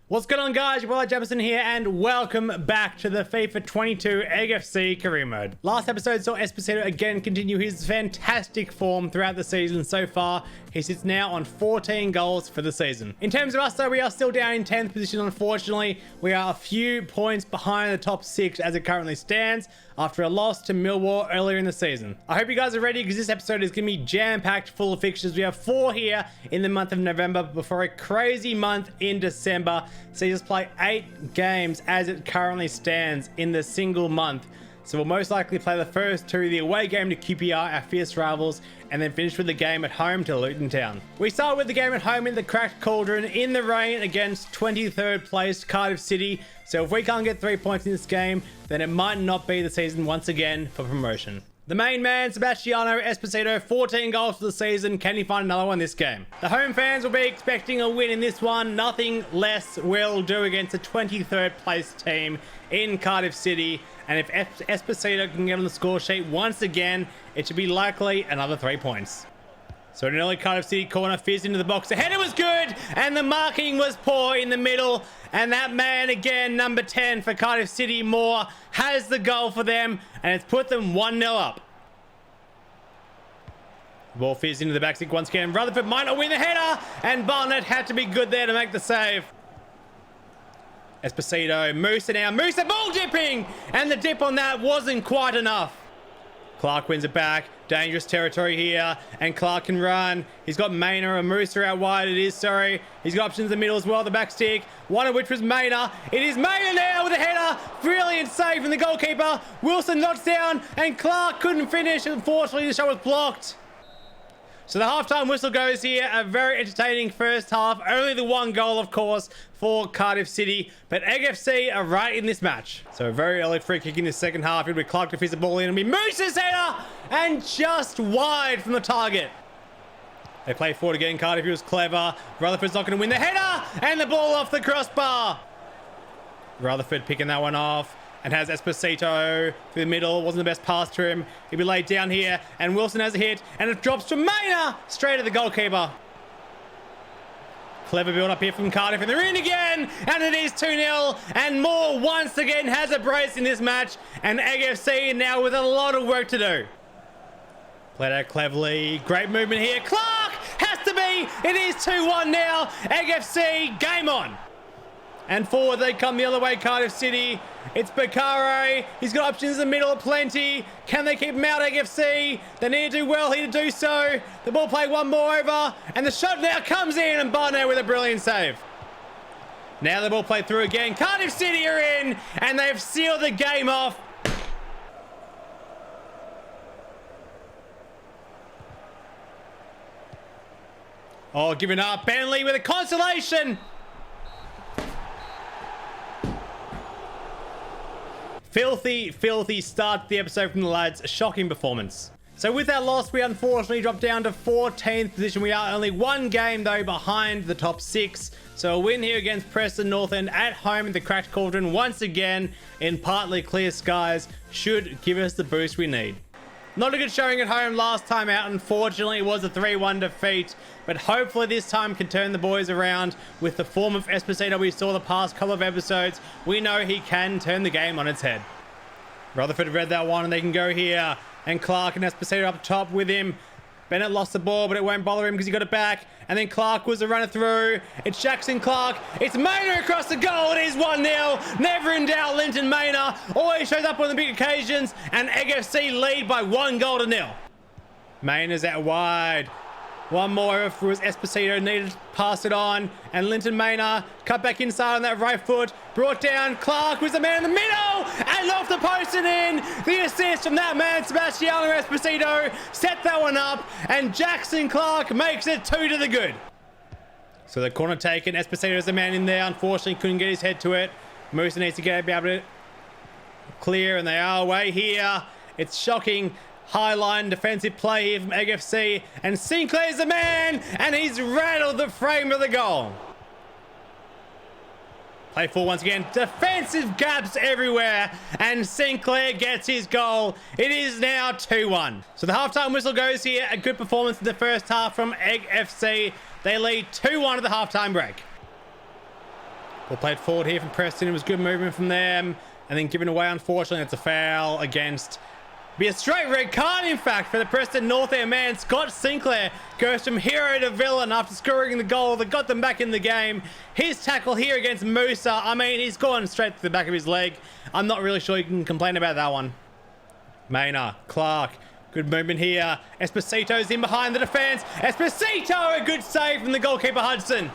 What's going on, guys? Your boy Jefferson here, and welcome back to the FIFA 22 Egg FC career mode. Last episode saw Esposito again continue his fantastic form throughout the season so far. He sits now on 14 goals for the season. In terms of us, though, we are still down in 10th position, unfortunately. We are a few points behind the top 6 as it currently stands after a loss to Millwall earlier in the season. I hope you guys are ready, because this episode is going to be jam-packed full of fixtures. We have 4 here in the month of November before a crazy month in December. So you just play 8 games as it currently stands in the single month. So we'll most likely play the first 2, the away game to QPR, our fierce rivals, and then finish with the game at home to Luton Town. We start with the game at home in the cracked cauldron in the rain against 23rd place Cardiff City. So if we can't get 3 points in this game, then it might not be the season once again for promotion. The main man, Sebastiano Esposito, 14 goals for the season. Can he find another one this game? The home fans will be expecting a win in this one. Nothing less will do against a 23rd place team in Cardiff City. And if Esposito can get on the score sheet once again, it should be likely another 3 points. So an early Cardiff City corner, fizzed into the box. The header was good, and the marking was poor in the middle. And that man again, number 10 for Cardiff City, Moore, has the goal for them, and it's put them 1-0 up. The ball fizzed into the back stick once again. Rutherford might not win the header, and Barnett had to be good there to make the save. Esposito, Musa now. Musa ball dipping, and the dip on that wasn't quite enough. Clark wins it back. Dangerous territory here, and Clark can run. He's got Maynard and Musa out wide. He's got options in the middle as well, the back stick, one of which was Maynard. It is Maynard now with a header. Brilliant save from the goalkeeper. Wilson knocks down, and Clark couldn't finish. Unfortunately, the shot was blocked. So the halftime whistle goes here. A very entertaining first half. Only the 1 goal, of course, for Cardiff City. But Egg FC are right in this match. So a very early free kick in the second half. It'll be Clark to fizz the ball in. It'll be Musa's header, and just wide from the target. They play forward again. Cardiff was clever. Rutherford's not going to win the header, and the ball off the crossbar. Rutherford picking that one off, and has Esposito through the middle. Wasn't the best pass to him. He'll be laid down here, and Wilson has a hit, and it drops to Maynard straight at the goalkeeper. Clever build up here from Cardiff, and they're in again, and it is 2-0, and Moore once again has a brace in this match, and Egg FC now with a lot of work to do. Played out cleverly. Great movement here. Clark has to be. It is 2-1 now. Egg FC, game on. And forward they come the other way, Cardiff City. It's Bakare. He's got options in the middle, plenty. Can they keep him out, Egg FC? They need to do well here to do so. The ball play one more over, and the shot now comes in, and Barnett with a brilliant save. Now the ball played through again. Cardiff City are in, and they've sealed the game off. Oh, giving up. Bentley with a consolation. Filthy start to the episode from the lads. A shocking performance. So with that loss, we unfortunately dropped down to 14th position. We are only 1 game, though, behind the top 6. So a win here against Preston North End at home in the cracked cauldron once again in partly clear skies should give us the boost we need. Not a good showing at home last time out. Unfortunately, it was a 3-1 defeat. But hopefully this time can turn the boys around. With the form of Esposito we saw the past couple of episodes, we know he can turn the game on its head. Rutherford read that one, and they can go here. And Clark and Esposito up top with him. Bennett lost the ball, but it won't bother him because he got it back. And then Clark was the runner through. It's Jackson Clark. It's Maynard across the goal. It is 1-0. Never in doubt, Linton Maynard always shows up on the big occasions. And Egg FC lead by 1-0. Maynard's out wide. One more if it was Esposito needed to pass it on. And Linton Maynard cut back inside on that right foot. Brought down. Clark was the man in the middle. And off the post and in. The assist from that man, Sebastiano Esposito, set that one up. And Jackson Clark makes it 2 to the good. So the corner taken. Esposito is the man in there. Unfortunately, couldn't get his head to it. Musa needs to be able to clear. And they are away here. It's shocking. High line defensive play here from Egg FC, and Sinclair's the man, and he's rattled the frame of the goal. Play full once again. Defensive gaps everywhere, and Sinclair gets his goal. It is now 2-1. So the halftime whistle goes here. A good performance in the first half from Egg FC. They lead 2-1 at the halftime break. Ball played forward here from Preston. It was good movement from them. And then given away, unfortunately, it's a foul against... Be a straight red card, in fact, for the Preston North End man. Scott Sinclair goes from hero to villain after scoring the goal that got them back in the game. His tackle here against Musa, I mean, he's gone straight to the back of his leg. I'm not really sure you can complain about that one. Mayner, Clark, good movement here. Esposito's in behind the defense. Esposito, a good save from the goalkeeper Hudson.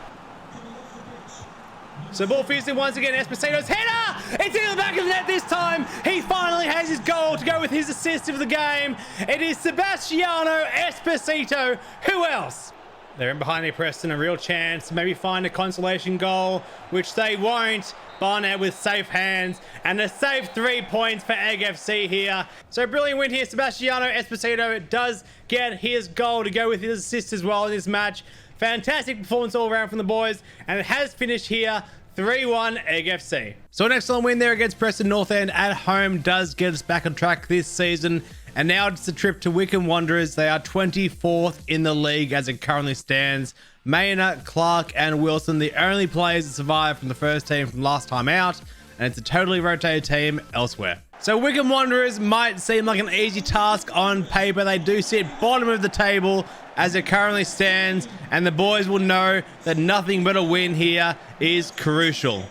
So ball fiercely once again, Esposito's header! It's in the back of the net this time! He finally has his goal to go with his assist of the game. It is Sebastiano Esposito. Who else? They're in behind their Preston, a real chance to maybe find a consolation goal, which they won't. Barnett with safe hands, and a safe 3 points for Egg FC here. So brilliant win here. Sebastiano Esposito does get his goal to go with his assist as well in this match. Fantastic performance all around from the boys, and it has finished here 3-1 Egg FC. So an excellent win there against Preston North End at home does get us back on track this season. And now it's a trip to Wickham Wanderers. They are 24th in the league as it currently stands. Mayner, Clark and Wilson, the only players to survive from the first team from last time out. And it's a totally rotated team elsewhere. So Wickham Wanderers might seem like an easy task on paper. They do sit bottom of the table as it currently stands. And the boys will know that nothing but a win here is crucial.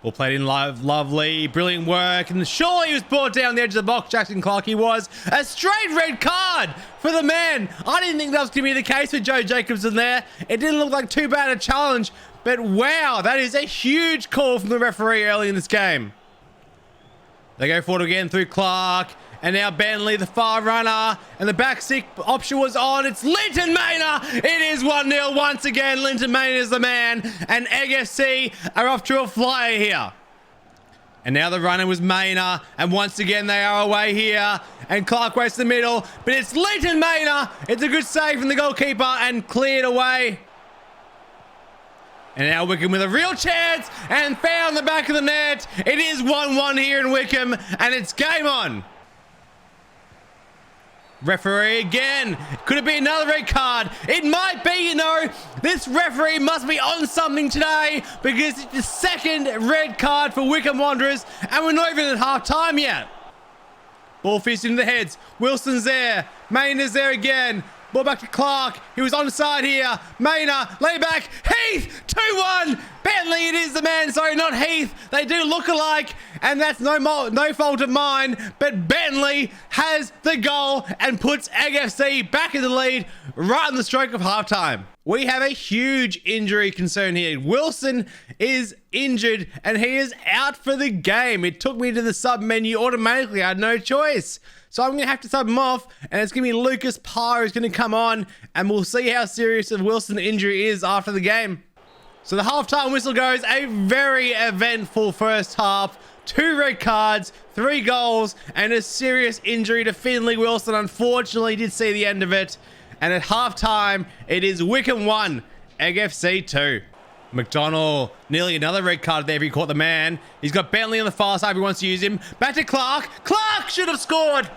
All played in live, lovely, brilliant work. And surely he was brought down the edge of the box, Jackson Clark. He was. A straight red card for the man. I didn't think that was going to be the case with Joe Jacobson there. It didn't look like too bad a challenge. But wow, that is a huge call from the referee early in this game. They go forward again through Clark. And now Bentley, the far runner. And the back stick option was on. It's Linton Mayner. It is 1-0 once again. Linton Mayner is the man. And Egg FC are off to a flyer here. And now the runner was Mayner. And once again, they are away here. And Clark waits the middle. But it's Linton Mayner. It's a good save from the goalkeeper and cleared away. And now Wickham with a real chance and found the back of the net. It is 1-1 here in Wickham. And it's game on. Referee again. Could it be another red card? It might be, you know. This referee must be on something today because it's the second red card for Wickham Wanderers and we're not even at half time yet. Ball fisted into the heads. Wilson's there. Mayner's there again. Ball back to Clark. He was onside here. Mayner, lay back. Heath, 2-1. Bentley, it is the man. Sorry, not Heath. They do look alike, and that's no fault of mine. But Bentley has the goal and puts Egg FC back in the lead right on the stroke of halftime. We have a huge injury concern here. Wilson is injured, and he is out for the game. It took me to the sub menu automatically. I had no choice. So I'm going to have to sub him off, and it's going to be Lucas Parr who's going to come on, and we'll see how serious the Wilson injury is after the game. So the halftime whistle goes. A very eventful first half. 2 red cards, 3 goals, and a serious injury to Finley Wilson. Unfortunately, did see the end of it. And at halftime, it is Wickham 1, Egg FC 2. McDonald, nearly another red card there if he caught the man. He's got Bentley on the far side if he wants to use him. Back to Clark. Clark should have scored.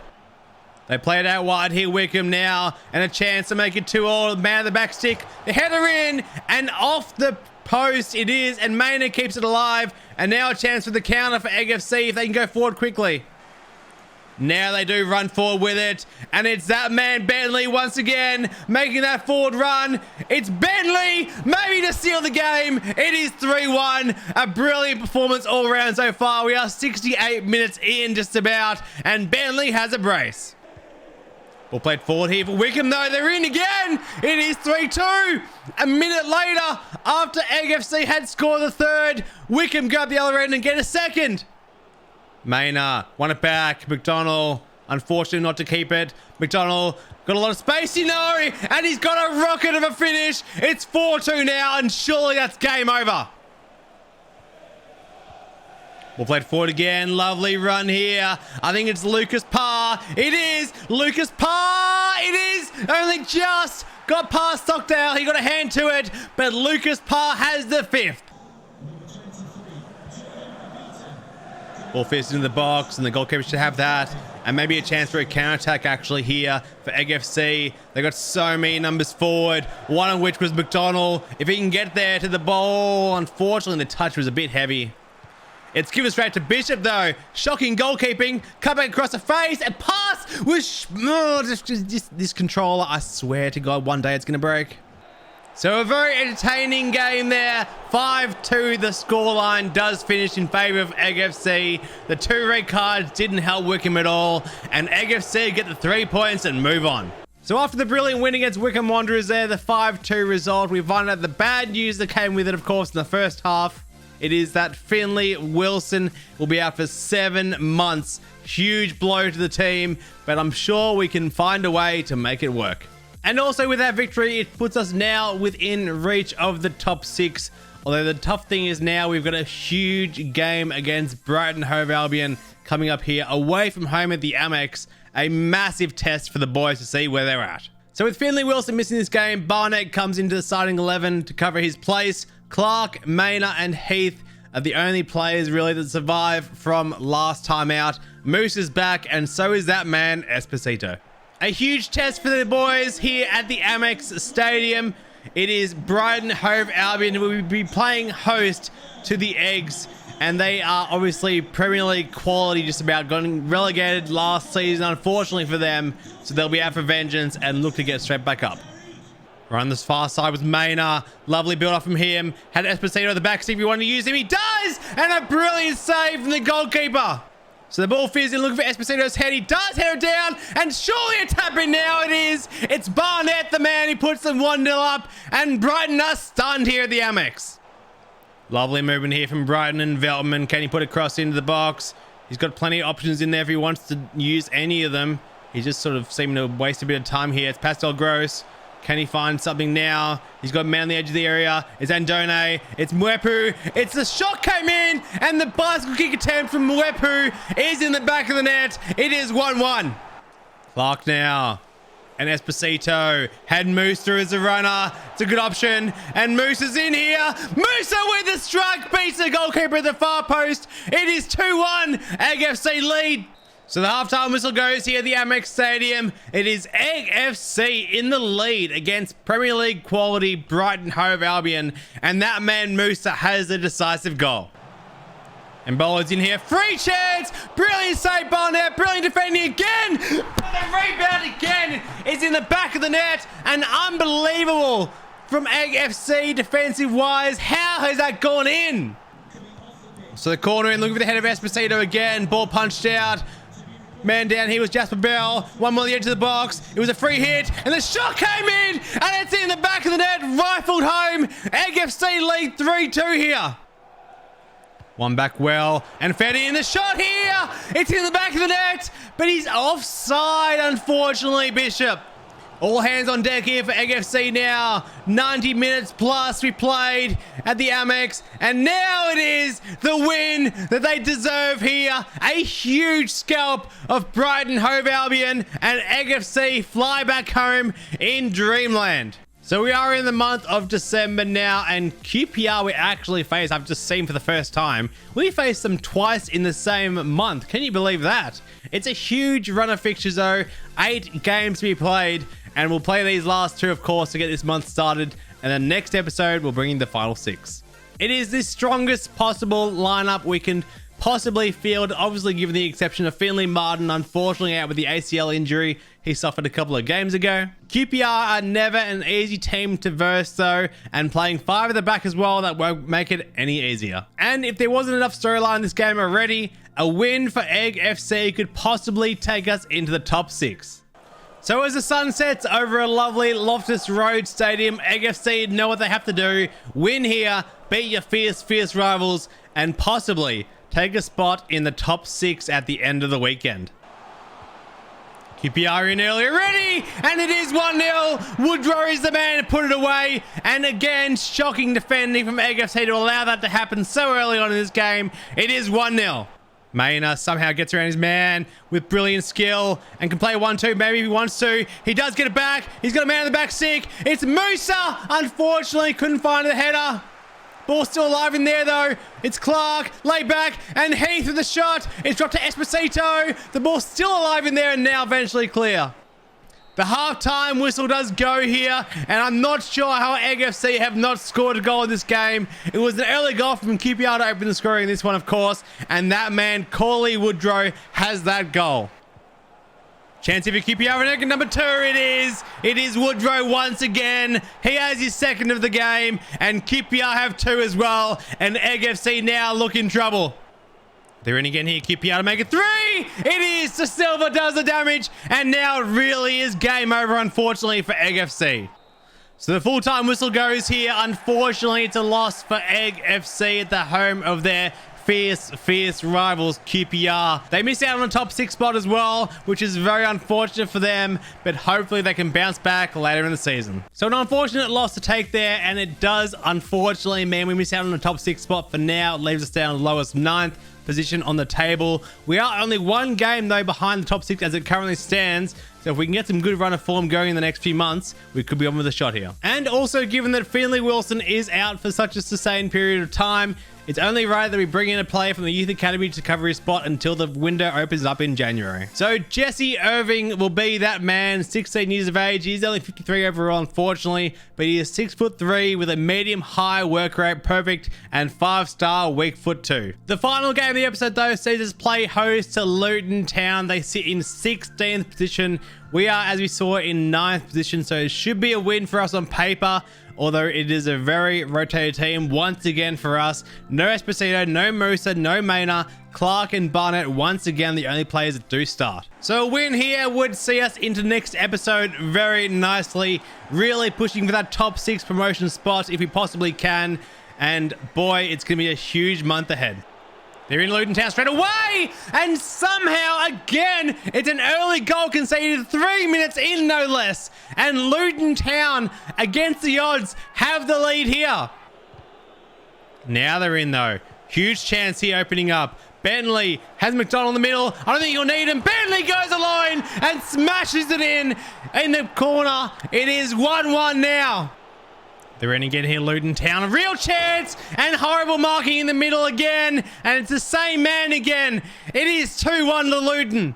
They play it out wide here, Wickham now, and a chance to make it 2-2. Man of the back stick, the header in, and off the post it is, and Mayner keeps it alive. And now a chance for the counter for Egg FC if they can go forward quickly. Now they do run forward with it, and it's that man Bentley once again making that forward run. It's Bentley, maybe to seal the game. It is 3-1. A brilliant performance all around so far. We are 68 minutes in just about, and Bentley has a brace. Ball played forward here for Wickham, though. They're in again. It is 3-2. A minute later, after Egg FC had scored the third, Wickham go up the other end and get a second. Mayner won it back. McDonald, unfortunately not to keep it. McDonald got a lot of space, you know, and he's got a rocket of a finish. It's 4-2 now, and surely that's game over. We'll play it forward again. Lovely run here. I think it's Lucas Parr. It is Lucas Parr. It is only just got past Stockdale. He got a hand to it, but Lucas Parr has the 5th. Ball fisted in the box, and the goalkeeper should have that. and maybe a chance for a counter-attack actually here for Egg FC. They got so many numbers forward, one of which was McDonald. If he can get there to the ball, unfortunately the touch was a bit heavy. It's given straight to Bishop though. Shocking goalkeeping. Cut back across the face and pass with this controller. I swear to God, one day it's going to break. So a very entertaining game there. 5-2 the scoreline does finish in favour of Egg FC. The 2 red cards didn't help Wickham at all. And Egg FC get the 3 points and move on. So after the brilliant win against Wickham Wanderers there, the 5-2 result, we find out the bad news that came with it, of course, in the first half. It is that Finley Wilson will be out for 7 months. Huge blow to the team, but I'm sure we can find a way to make it work. And also with that victory, it puts us now within reach of the top 6. Although the tough thing is now we've got a huge game against Brighton Hove Albion coming up here away from home at the Amex. A massive test for the boys to see where they're at. So with Finley Wilson missing this game, Barnett comes into the starting 11 to cover his place. Clark, Maynard and Heath are the only players really that survive from last time out. Moose is back and so is that man Esposito. A huge test for the boys here at the Amex Stadium. It is Brighton Hove Albion who will be playing host to the Eggs, and they are obviously Premier League quality, just about got relegated last season unfortunately for them, so they'll be out for vengeance and look to get straight back up. Right on this far side was Maynard. Lovely build up from him. Had Esposito at the back, see if you want to use him. He does! And a brilliant save from the goalkeeper. So the ball fizzes in, looking for Esposito's head. He does head it down, and surely a tap in now it is. It's Barnett, the man who puts them 1-0 up, and Brighton are stunned here at the Amex. Lovely movement here from Brighton and Veltman. Can he put a cross into the box? He's got plenty of options in there if he wants to use any of them. He just sort of seemed to waste a bit of time here. It's Pascal Gross. Can he find something now? He's got a man on the edge of the area. It's Andone. It's Mwepu. It's the shot came in, and the bicycle kick attempt from Mwepu is in the back of the net. It is 1-1. Clark now. And Esposito had Moose through as a runner. It's a good option. And Moose is in here. Moose with the strike beats the goalkeeper at the far post. It is 2-1. Egg FC lead. So the halftime whistle goes here at the Amex Stadium. It is Egg FC in the lead against Premier League quality Brighton Hove Albion. And that man Musa has the decisive goal. And Bowler's in here. Free chance. Brilliant save, Barnett. Brilliant defending again. But the rebound again is in the back of the net. And unbelievable from Egg FC defensive wise. How has that gone in? So the corner in, looking for the head of Esposito again. Ball punched out. Man down here was Jasper Bell. One more on the edge of the box. It was a free hit. And the shot came in. And it's in the back of the net. Rifled home. Egg FC lead 3-2 here. One back well. And Fetty in the shot here. It's in the back of the net. But he's offside, unfortunately, Bishop. All hands on deck here for Egg FC now. 90 minutes plus we played at the Amex. And now it is the win that they deserve here. A huge scalp of Brighton Hove Albion, and Egg FC fly back home in dreamland. So we are in the month of December now, and QPR we actually face, I've just seen for the first time, we faced them twice in the same month. Can you believe that? It's a huge run of fixtures though. 8 games to be played. And we'll play these last 2, of course, to get this month started. And the next episode, we'll bring in the final 6. It is the strongest possible lineup we can possibly field, obviously given the exception of Finley Martin, unfortunately out with the ACL injury he suffered a couple of games ago. QPR are never an easy team to verse though, and playing 5 at the back as well, that won't make it any easier. And if there wasn't enough storyline in this game already, a win for Egg FC could possibly take us into the top 6. So as the sun sets over a lovely Loftus Road Stadium, Egg FC know what they have to do. Win here, beat your fierce rivals, and possibly take a spot in the top 6 at the end of the weekend. QPR in early already, and it is 1-0. Woodrow is the man to put it away. And again, shocking defending from Egg FC to allow that to happen so early on in this game. It is 1-0. Maynard somehow gets around his man with brilliant skill and can play 1-2 maybe if he wants to. He does get it back. He's got a man in the back sick. It's Musa. Unfortunately, couldn't find the header. Ball still alive in there, though. It's Clark, lay back, and Heath with the shot. It's dropped to Esposito. The ball's still alive in there, and now eventually clear. The halftime whistle does go here, and I'm not sure how Egg FC have not scored a goal in this game. It was an early goal from QPR to open the scoring in this one, of course, and that man, Corley Woodrow, has that goal. Chance here for QPR and egg number 2. It is. It is Woodrow once again. He has his second of the game, and QPR have 2 as well, and Egg FC now look in trouble. They're in again here, QPR to make it 3! It is! De Silva does the damage, and now it really is game over, unfortunately, for Egg FC. So the full-time whistle goes here. Unfortunately, it's a loss for Egg FC at the home of their fierce rivals, QPR. They miss out on the top 6 spot as well, which is very unfortunate for them, but hopefully they can bounce back later in the season. So an unfortunate loss to take there, and it does unfortunately mean we miss out on the top 6 spot for now. It leaves us down the lowest 9th position on the table. We are only 1 game though behind the top 6 as it currently stands, so if we can get some good run of form going in the next few months, we could be on with a shot here. And also, given that Finley Wilson is out for such a sustained period of time, it's only right that we bring in a player from the youth academy to cover his spot until the window opens up in January. So Jesse Irving will be that man, 16 years of age. He's only 53 overall, unfortunately, but he is 6'3" with a medium-high work rate, perfect, and 5-star weak foot too. The final game of the episode, though, sees us play host to Luton Town. They sit in 16th position. We are, as we saw, in 9th position, so it should be a win for us on paper, although it is a very rotated team once again for us. No Esposito, no Musa, no Maynard, Clark and Barnett, once again the only players that do start. So a win here would see us into next episode very nicely, really pushing for that top 6 promotion spot if we possibly can, and boy, it's going to be a huge month ahead. They're in Luton Town straight away, and somehow, again, it's an early goal conceded 3 minutes in, no less. And Luton Town, against the odds, have the lead here. Now they're in, though. Huge chance here opening up. Bentley has McDonald in the middle. I don't think you'll need him. Bentley goes alone and smashes it in the corner. It is 1-1 now. They're in again here, Luton Town. A real chance and horrible marking in the middle again. And it's the same man again. It is 2-1 to Luton.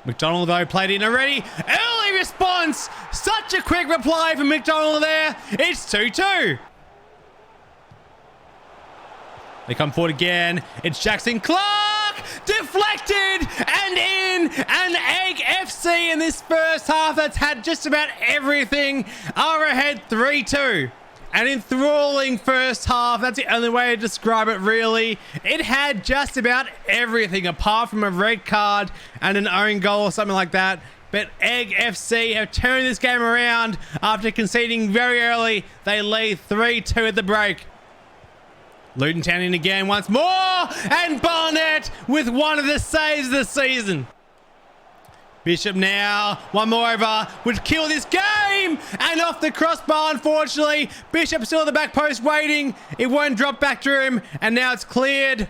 McDonald, though, played in already. Early response. Such a quick reply from McDonald there. It's 2-2. They come forward again. It's Jackson Clark. Deflected and in. And Egg FC in this first half that's had just about everything are ahead 3-2. An enthralling first half. That's the only way to describe it, really. It had just about everything apart from a red card and an own goal or something like that. But Egg FC have turned this game around after conceding very early. They lead 3-2 at the break. Luton Town in again once more, and Barnett with one of the saves of the season. Bishop now, one more over, would kill this game, and off the crossbar, unfortunately. Bishop still at the back post waiting. It won't drop back to him, and now it's cleared.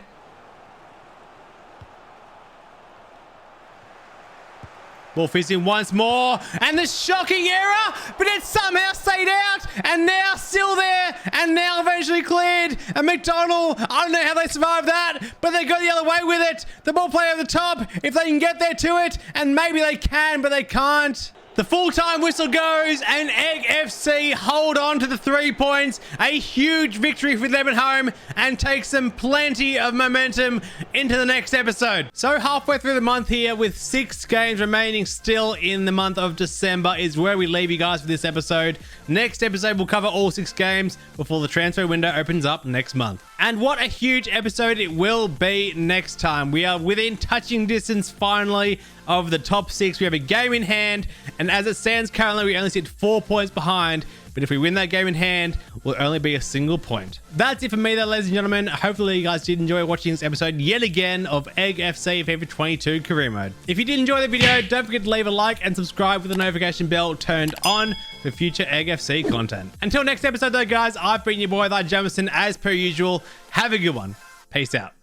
Ball fits in once more, and the shocking error, but it's somehow stayed out, and now still there, and now eventually cleared. And McDonald, I don't know how they survived that, but they go the other way with it. The ball play over the top, if they can get there to it, and maybe they can, but they can't. The full-time whistle goes, and Egg FC hold on to the 3 points. A huge victory for them at home, and takes them plenty of momentum into the next episode. So halfway through the month here, with 6 games remaining still in the month of December, is where we leave you guys for this episode. Next episode, we'll cover all 6 games before the transfer window opens up next month. And what a huge episode it will be next time. We are within touching distance, finally, of the top 6. We have a game in hand, and as it stands currently, we only sit 4 points behind. But if we win that game in hand, we'll only be a single point. That's it for me, though, ladies and gentlemen. Hopefully you guys did enjoy watching this episode yet again of Egg FC FIFA 22 Career Mode. If you did enjoy the video, don't forget to leave a like and subscribe with the notification bell turned on for future Egg FC content. Until next episode, though, guys, I've been your boy, that Jamison, as per usual. Have a good one. Peace out.